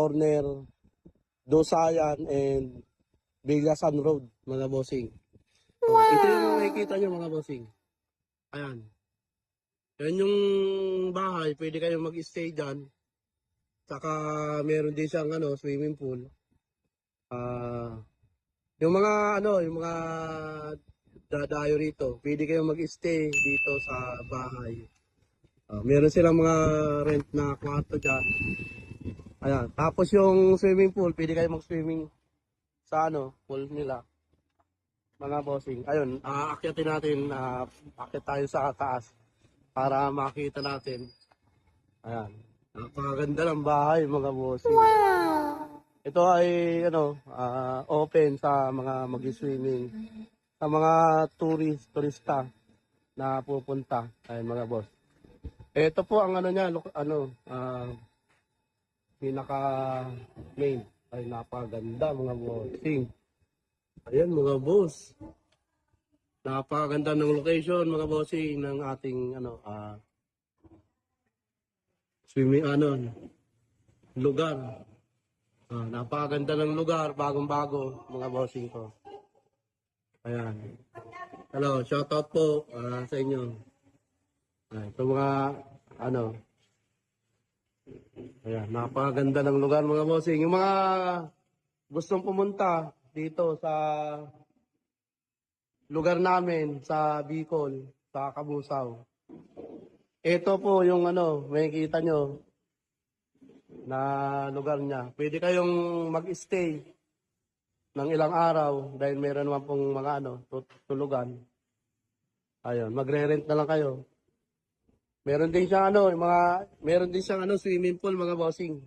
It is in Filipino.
corner Dosayan and Bigasan Road, mga bossing. So, ito yung makikita nyo, mga bossing. Ayan. Yan yung bahay, pwede kayong mag-stay dyan. Saka meron din siyang swimming pool. Yung mga dadayo rito, pwede kayong mag-stay dito sa bahay. Meron silang mga rent na kwarto dyan. Ayan. Tapos yung swimming pool, pwede kayong mag-swimming sa pool nila. Mga bossing. Ayun, aakyatin natin, akyat tayo sa taas para makita natin. Ayan. Napakaganda ng bahay, mga bossing. Ito ay open sa mga mag-swimming, sa mga turista na pupunta. Ayun, mga boss. Ito po ang pinaka main. Ay napakaganda, mga bossing. Ayan, mga boss. Napakaganda ng location, mga bossing, ng ating swimming lugar. Napakaganda ng lugar, bagong-bago, mga bossing ko. Ayan. Hello, shoutout po sa inyo. Ito mga ayan, napakaganda ng lugar, mga bossing. Yung mga gustong pumunta dito sa lugar namin sa Bicol, sa Kabusaw. Ito po yung makikita nyo na lugar niya. Pwede kayong mag-stay ng ilang araw dahil meron naman pong mga tulugan. Ayun, magre-rent na lang kayo. Meron din siyang swimming pool, mga bossing.